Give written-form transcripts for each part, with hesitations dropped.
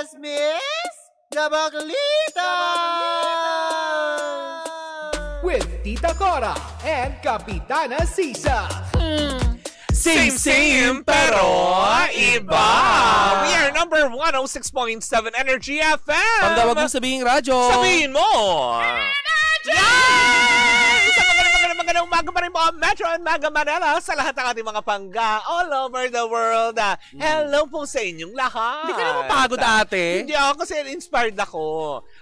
Chismis Gabaglita! With Tita Cora and Kapitana Sisa. Same, pero iba. We are number 106.7 Energy FM. Pag daw wag mong sabihin radyo. Sabihin mo. Yes! Isang magandang umaga pa rin po, Metro and Mega Manila, sa lahat ng ating mga pangga all over the world. Hello po sa inyong lahat. Hindi ka naman pagod ate. Hindi ako kasi inspired ako.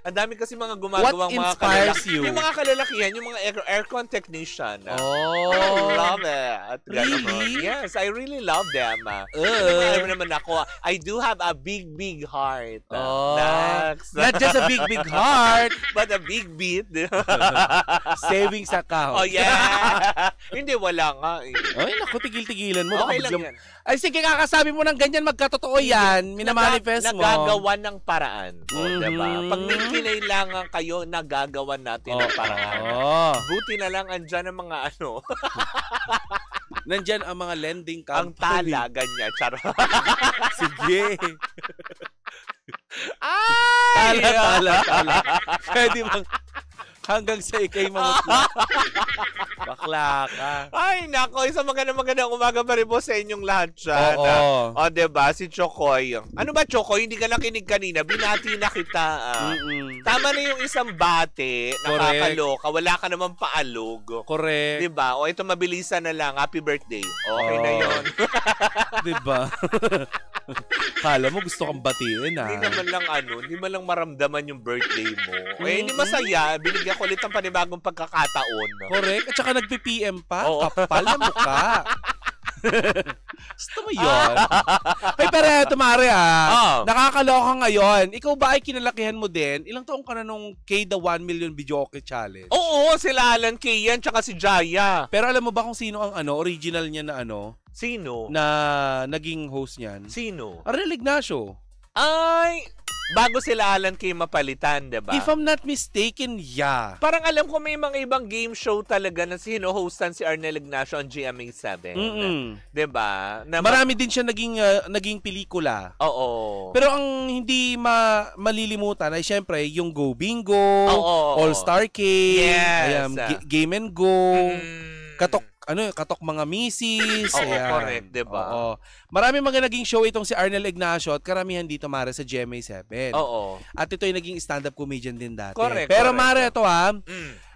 Ang dami kasi mga gumagawang mga inspires you? Yung mga kalalakihan, yung mga aircon technician. Oh. I love it. Really? Yes, I really love them. Alam naman ako, I do have a big heart. Oh. Next. Not just a big heart. But a big beat. Savings account. Oh, yeah. Hindi, wala nga. Ay, naku, tigil-tigilan mo. Okay Baka lang biglang- yan. Ay, sige, kakasabi mo ng ganyan, magkatotoo yan. Minamanifest mo. Nagagawa ng paraan. O, diba? Mhm. Pag may kinailangan kayo, nagagawa natin ng paraan. Oh. Buti na lang andyan ang mga ano. Nandyan ang mga lending Ang company. tala, ganyan. Charot. Sige. Ay! Tala. Pwede bang hanggang sa ikay mamutla. Bakla ka. Ay, nako. Isang magandang umaga pa rin po sa inyong lahat dyan. Oo. O, diba? Si Chokoy. Ano ba, Chokoy? Hindi ka lang kinig kanina. Binati na kita. Tama na yung isang bate. Nakakaloka. Wala ka naman paalog. Correct. Diba? O, ito mabilisan na lang. Happy birthday. Okay na yun. Diba? Kala mo gusto kang batiin, ha? Hindi man lang maramdaman yung birthday mo. Eh, hindi masaya. Binigyan ko ulit ng panibagong pagkakataon. Correct. At saka nagpi-PM pa. Oo. Kapal na mukha. Gusto mo yun? Ay, pero eto, Mare, nakakaloka ngayon. Ikaw ba ay kinalakihan mo din? Ilang taong ka na nung K the 1 Million Videoke Challenge? Oo, sila Alan Kay yan, tsaka si Jaya. Pero alam mo ba kung sino ang original niya na Sino? na naging host niyan? Sino? Arnel Ignacio. Ay, bago sila Alan Kay mapalitan, diba? If I'm not mistaken, yeah. Parang alam ko may mga ibang game show talaga na hostan si Arnel Ignacio on GMA7. Diba? Marami din siya naging pelikula. Oo. Pero ang hindi malilimutan ay syempre yung Go Bingo, All-Star K, Yes. Game and Go, Katok mga misis. Oo, ayan. correct, diba? Oo. Marami mga naging show itong si Arnel Ignacio at karamihan dito, Mare, sa GMA7. Oo. At ito ay naging stand-up comedian din dati. Correct, Pero correct. Mare, ito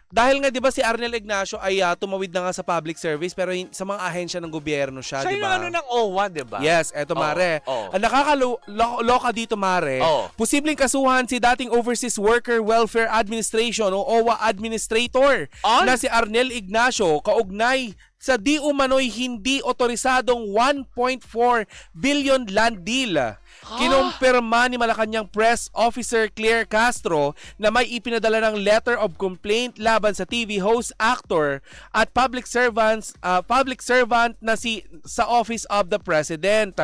dahil nga 'di ba si Arnel Ignacio ay tumawid na nga sa public service pero sa mga ahensya ng gobyerno siya, Siya 'di ba? yung ng OWA, diba? Yes, eto Mare. Ang nakakaloka dito, Mare, posibleng kasuhan si dating Overseas Worker Welfare Administration o OWA Administrator na si Arnel Ignacio kaugnay sa di umano'y hindi otorisadong 1.4 billion land deal. Kinumpirma ni Malacanang Press Officer Claire Castro na may ipinadala ng letter of complaint laban sa TV host, actor at public servant na sa Office of the President.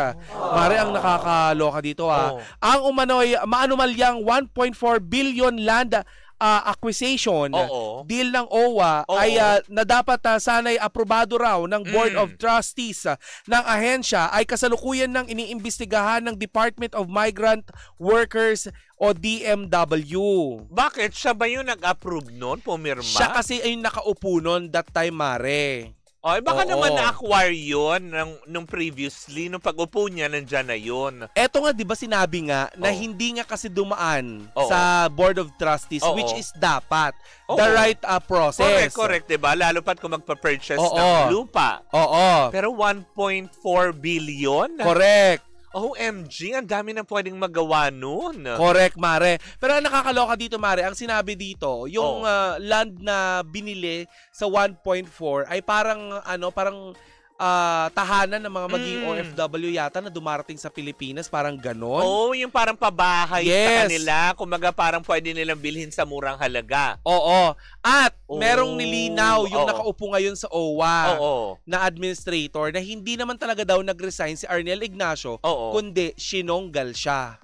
Mare, ang nakakaloka dito Ang umano'y maanumalyang 1.4 billion land acquisition deal ng OWA ay na dapat sana'y aprobado raw ng Board of Trustees ng ahensya ay kasalukuyan ng iniimbestigahan ng Department of Migrant Workers o DMW. Bakit? Siya ba yung nag-approve nun? Pumirma? Siya kasi ay nakaupo nun that time, Mare. Ay, baka naman na-acquire yun nung previously, nung pag-upo niya, nandyan na yun. Eto nga, di ba sinabi nga na hindi nga kasi dumaan sa Board of Trustees, which is dapat the right process. Correct, diba? Lalo pat kung magpa-purchase ng lupa. Pero 1.4 billion? Correct. OMG, ang dami na pwedeng magawa nun. Correct, Mare. Pero ang nakakaloka dito, Mare, ang sinabi dito, yung land na binili sa 1.4 ay parang tahanan ng mga maging OFW yata na dumarating sa Pilipinas, parang ganon. Yung parang pabahay sa kanila. Kumaga parang pwede nilang bilhin sa murang halaga. At merong nilinaw yung nakaupo ngayon sa OWA na administrator na hindi naman talaga daw nag-resign si Arnel Ignacio, kundi sinonggal siya.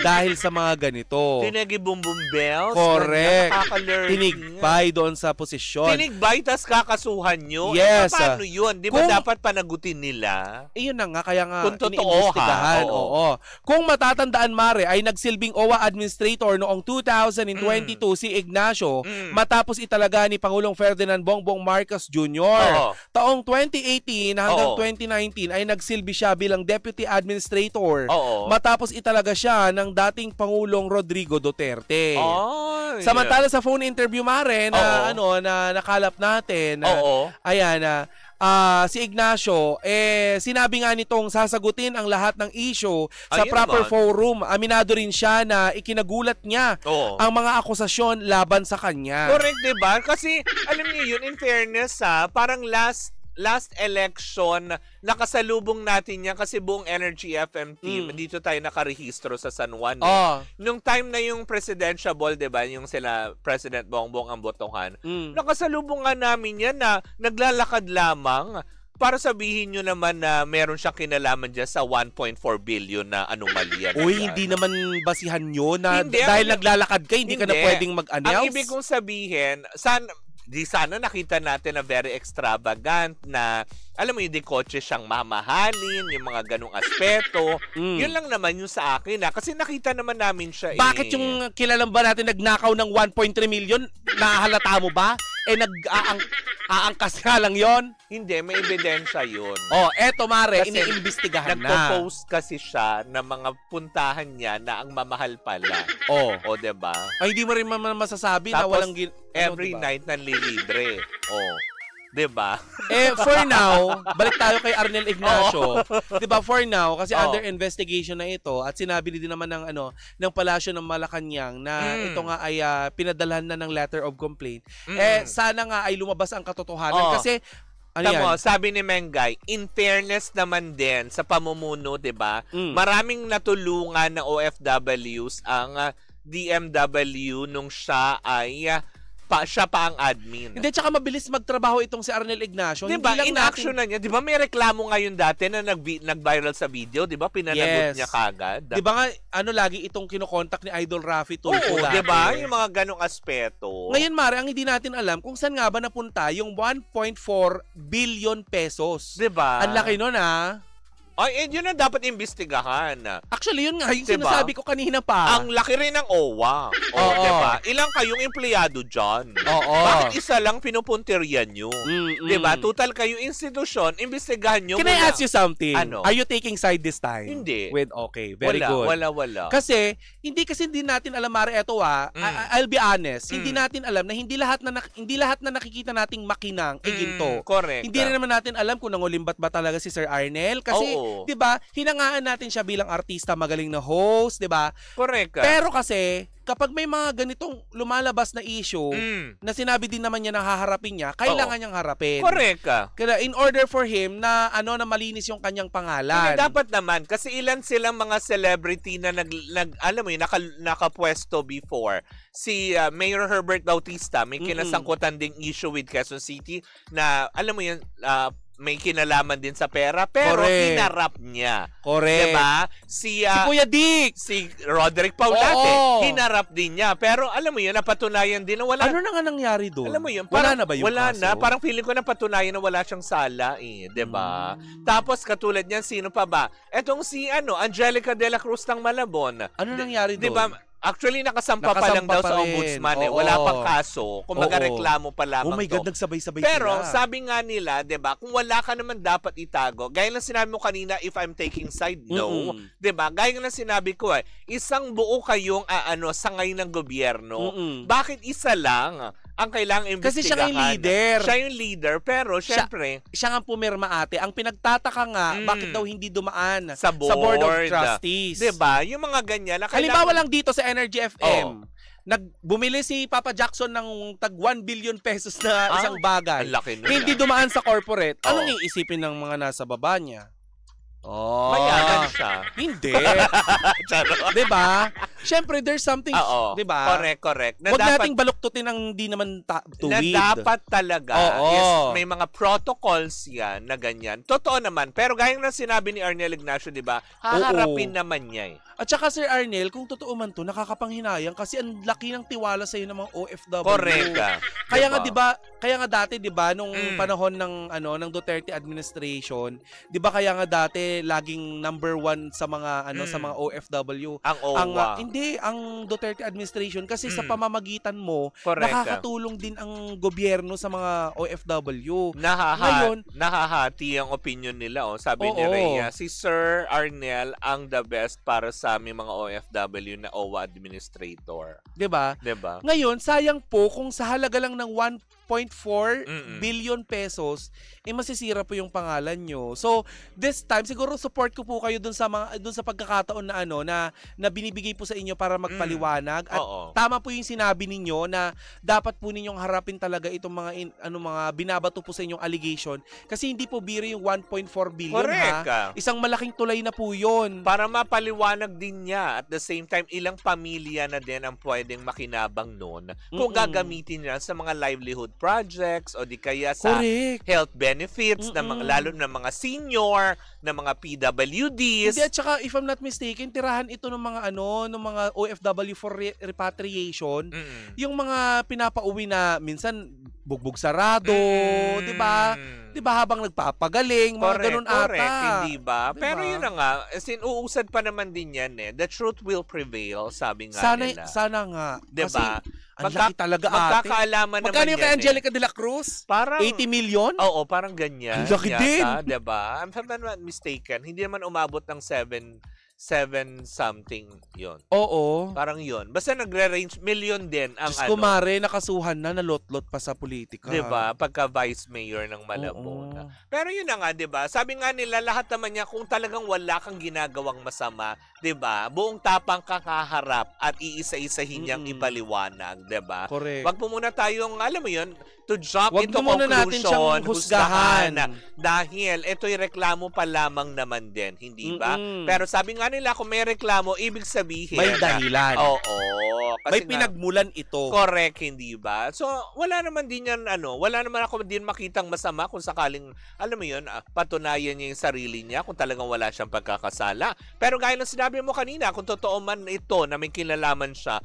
Dahil sa mga ganito. Tinagi-bumbum bells. Correct. Nakaka-learn. Tinigbay doon sa posisyon. Tinigbay, tas kakasuhan nyo? Yes. Paano yun? Di ba dapat panagutin nila? Yun na nga, kaya nga kung totoo iniimbestigahan. Oo. Kung matatandaan, Mare, ay nagsilbing OWA administrator noong 2022 si Ignacio matapos italaga ni Pangulong Ferdinand Bongbong Marcos Jr. Taong 2018 hanggang 2019 ay nagsilbi siya bilang deputy administrator matapos italaga siya ng dating Pangulong Rodrigo Duterte. Samantala sa phone interview, Mare, na na nakalap natin, ayan, si Ignacio, sinabi nga nitong sasagutin ang lahat ng issue sa proper forum. Aminado rin siya na ikinagulat niya ang mga akusasyon laban sa kanya. Correct, diba? Kasi, alam niyo yun, in fairness parang last election, nakasalubong natin yan kasi buong Energy FM team, dito tayo nakarehistro sa San Juan. Nung time na yung presidential ball, diba, yung sila President Bongbong ang botohan, nakasalubong nga namin yan na naglalakad lamang para sabihin nyo naman na meron siyang kinalaman dyan sa 1.4 billion na anomalya. Uy, hindi naman basihan nyo na dahil naglalakad ka, hindi ka na pwedeng mag-announce. Ang ibig kong sabihin, sana nakita natin na very extravagant na, alam mo, yung kotse siyang mamahalin, yung mga ganong aspeto. Yun lang naman yung sa akin. Kasi nakita naman namin siya. Bakit yung kilalang ba natin nagnakaw ng 1.3 million? Nahalata mo ba? Aangkas nga lang yon. Hindi, may ebidensya yun. Eto, Mare, iniimbestigahan na. Nagpo-post kasi siya ng mga puntahan niya na ang mamahal pala. Diba? Ay, hindi mo rin masasabi tapos, na walang every diba? night nanlilibre. Diba? For now, balik tayo kay Arnel Ignacio. Diba, for now, kasi under investigation na ito at sinabi din naman ng Palasyo ng Malacanang na ito nga ay pinadalhan na ng letter of complaint. Sana nga ay lumabas ang katotohanan kasi sabi ni Mengay, in fairness naman din sa pamumuno, diba? Maraming natulungan na OFWs ang DMW nung siya ay siya pa ang admin. Hindi, tsaka mabilis magtrabaho itong si Arnel Ignacio. Diba, in-action na niya. Diba may reklamo ngayon dati na nag-viral sa video? Diba, pinanagot niya kagad? Diba nga, lagi itong kinokontak ni Idol Raffy Tulfo dati. Diba, yung mga ganong aspeto. Ngayon, Mare, ang hindi natin alam kung saan nga ba napunta yung 1.4 billion pesos. Diba? Ang laki nun, yun ang dapat imbestigahan. Actually, yun nga, yung sinasabi ko kanina pa. Ang laki rin ng OWA. Diba? Ilang kayong empleyado dyan? Bakit isa lang pinupuntiryan nyo? Diba? Total kayo institusyon, imbestigahan nyo. Can I ask you something? Ano? Are you taking side this time? Hindi. Okay, very good. Wala. Kasi, hindi natin alam, Mare, eto I'll be honest, hindi natin alam na hindi lahat na nakikita nating makinang ginto. Correct. Hindi rin naman natin alam kung nangulimbat ba talaga si Sir Arnel. Kasi, 'di ba? Hinangaan natin siya bilang artista, magaling na host, 'di ba? Correct. Pero kasi kapag may mga ganitong lumalabas na issue na sinabi din naman niya na haharapin niya, kailangan niyang harapin. Correct. Kaya in order for him na na malinis yung kanyang pangalan. Hindi, dapat naman kasi ilan silang mga celebrity na alam mo yun, nakapwesto before. Si Mayor Herbert Bautista, may kinasangkutan ding issue with Quezon City na alam mo yun, may kinalaman din sa pera, pero hinarap niya. Correct. Diba? Si Kuya Dick! Si Roderick Paulate, hinarap din niya. Pero alam mo yun, napatunayan din na wala. Ano na nga nangyari doon? Alam mo yun, wala na ba yung wala kaso? na. Parang feeling ko napatunayan na wala siyang sala diba? Tapos katulad niyan, sino pa ba? Etong si Angelica de la Cruz ng Malabon. Ano nangyari doon? Diba? Actually, nakasampa pa lang daw sa ombudsman. Wala pang kaso. Kumbaga reklamo pa lamang. Oh my God, nagsabay-sabay Pero sila. sabi nga nila, 'di ba, kung wala ka naman dapat itago. Gaya ng sinabi mo kanina, if I'm taking side, no. 'Di ba? Gaya ng sinabi ko, isang buo kayong sangay ng gobyerno. Bakit isa lang ang kailangang imbestigahan? Kasi siya yung leader. Siya yung leader, pero syempre, siya nga pumirma, ate. Ang pinagtataka nga, bakit daw hindi dumaan sa Board of Trustees. 'Di ba? Yung mga ganyan na halimbawa lang dito sa Energy FM. Bumili si Papa Jackson ng tag 1 billion pesos na isang bagay. Ang laki nun, hindi dumaan sa corporate. Anong iisipin ng mga nasa baba niya? Oh. Mayaman siya. Hindi. Diba? Siyempre, there's something, diba? Correct. Huwag nating baluktutin ang di naman tuwid. Na dapat talaga is may mga protocols yan na ganyan. Totoo naman. Pero gaya ng sinabi ni Arnel Ignacio, diba? Haharapin naman niya eh. At saka Sir Arnel, kung totoo man to, nakakapanghinayang kasi ang laki ng tiwala sa iyo ng mga OFW. Correct. Kaya nga 'di ba? Kaya nga dati 'di ba nung panahon ng ng Duterte administration, 'di ba kaya nga dati laging number 1 sa mga sa mga OFW ang OWA. Ang Duterte administration kasi sa pamamagitan mo nakakatulong din ang gobyerno sa mga OFW. Nahahati ang opinion nila sabi ni Rhea, si Sir Arnel ang the best para sa aming mga OFW na OWA administrator. 'Di ba? Ngayon, sayang po kung sa halaga lang ng 1.4 billion pesos masisira po yung pangalan nyo. So, this time siguro support ko po kayo dun sa pagkakataon na binibigay po sa inyo para magpaliwanag at tama po yung sinabi ninyo na dapat po ninyong harapin talaga itong mga binabato po sa inyong allegation kasi hindi po biro yung 1.4 billion. Correct. Isang malaking tulay na po yun. Para mapaliwanag din niya at the same time ilang pamilya na din ang pwedeng makinabang noon kung gagamitin niya sa mga livelihood projects o di kaya sa health benefits na lalo na mga senior, na mga PWDs. Hindi, at saka if I'm not mistaken, tirahan ito ng mga ng mga OFW for repatriation. Yung mga pinapauwi na minsan bugbog sarado, 'di ba? 'Di ba habang nagpapagaling, mga ganun ata. Hindi ba? Diba? Pero yun na nga, uusad pa naman din yan eh. The truth will prevail, sabi nga nila. Sana nga. Diba? Ang laki talaga ate. Magkakaalaman naman magkano yung kay Angelica de la Cruz? Parang 80 million? Oo, parang ganyan. Ang laki din. Diba? If I'm not mistaken, hindi naman umabot ng 7 something yon. Oo. Parang yon. Basta nagre-range million din ang Diyos kumare, nakasuhan na, nalot-lot pa sa politika. Diba? Pagka vice mayor ng Malabon. Pero yun na nga, diba? Sabi nga nila, lahat naman niya, kung talagang wala kang ginagawang masama, diba? Buong tapang kakaharap at iisa-isahin niyang ipaliwanag, diba? Correct. Wag po muna tayong, alam mo yun, to jump wag into muna conclusion, natin siyang husgahan. Dahil ito'y reklamo pa lamang naman din, hindi ba? Pero sabi nga nila, kung may reklamo, ibig sabihin may dahilan. Oo. Kasi may pinagmulan ito. Correct, hindi ba? So, wala naman din yan, wala naman ako din makitang masama kung sakaling, alam mo yun, patunayan niya yung sarili niya kung talagang wala siyang pagkakasala. Pero gaya ng sinabi mo kanina, kung totoo man ito na may kinalaman siya,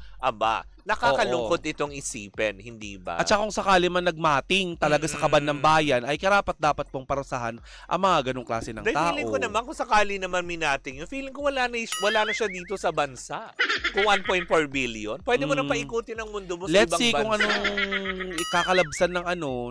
nakakalungkot itong isipin, hindi ba? At saka kung sakali man nagmating talaga sa kaban ng bayan, ay karapat dapat pong parusahan ang mga ganong klase ng tao. Feeling ko naman, kung sakali naman minating, yung feeling ko wala na siya dito sa bansa. Kung 1.4 billion, pwede mo nang paikutin ang mundo mo sa ibang bansa. Let's see kung anong ikakalabsan ng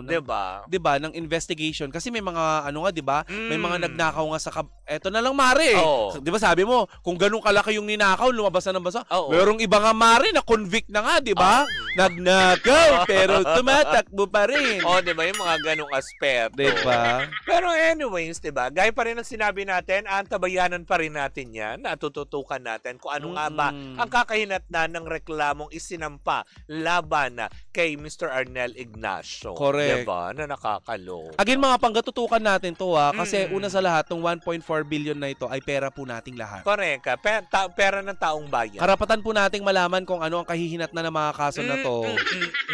diba? Ng investigation. Kasi may mga, diba? May mga nagnakaw nga sa eto na lang, Mare. Diba sabi mo, kung ganun kalaki yung ninakaw, lumabas na ng bansa. Merong iba nga, Mare, na convict na nga, di ba? Nagnakaw, pero tumatakbo pa rin. Diba? Yung mga ganong aspeto. Di ba? Pero anyways, di ba? Gaya pa rin ang sinabi natin, antabayanan pa rin natin yan, natututukan natin kung ano nga ba ang kakahinatnan ng reklamong isinampa laban kay Mr. Arnel Ignacio. Correct. Diba? Na nakakalo. Again, mga panggatutukan natin to kasi una sa lahat, ng 1.4 billion na ito ay pera po nating lahat. Correct. Pera ng taong bayan. Karapatan po nating malaman kung ano ang kahihinat na ng mga kaso na to.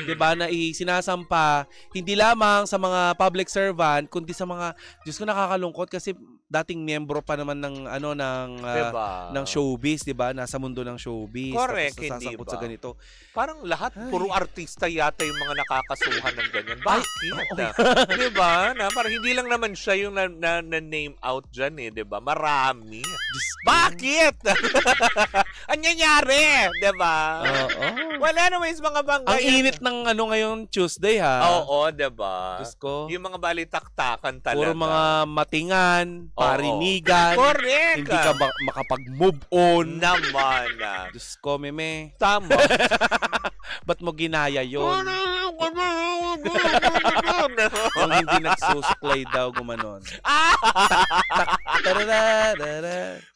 Diba, na sinasampa hindi lamang sa mga public servant kundi sa mga, Diyos ko, nakakalungkot kasi dating miyembro pa naman ng diba? ng showbiz, 'di ba? Nasa mundo ng showbiz. Correct, tapos nasasangkot sa ganito. Parang lahat puro artista yata yung mga nakakasuhan ng ganyan. Bakit? Diba? Parang hindi lang naman siya yung na-name out dyan 'di ba? Marami. Bakit? Ang nangyari, 'di ba? Wala naman yung mga bangga. Ang init ng ngayon Tuesday, ha? Oo, 'di ba? Diyos ko. Yung mga balitaktakan talaga. Puro mga matingan, parinigan. Correct. Hindi ka makapag-move on. Naman. Diyos ko, meme. Tama. Ba't mo ginaya yun? Kung hindi nagsusuklay daw, gumanon.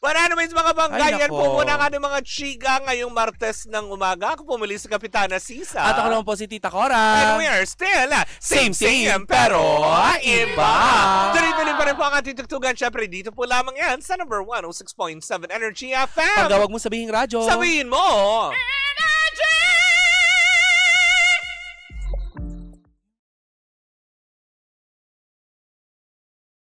But anyways, mga bangga, yan po muna ang ating mga chika ngayong Martes ng umaga. Ako pumuli si Kapitana Sisa. At ako naman po si Tita Cora. And we are still same pero iba. Tuloy-tuloy pa rin po ang ating tugtugan. Siyempre, dito po lamang yan sa number 106.7 Energy FM. Pag wag mo sabihin radyo. Sabihin mo.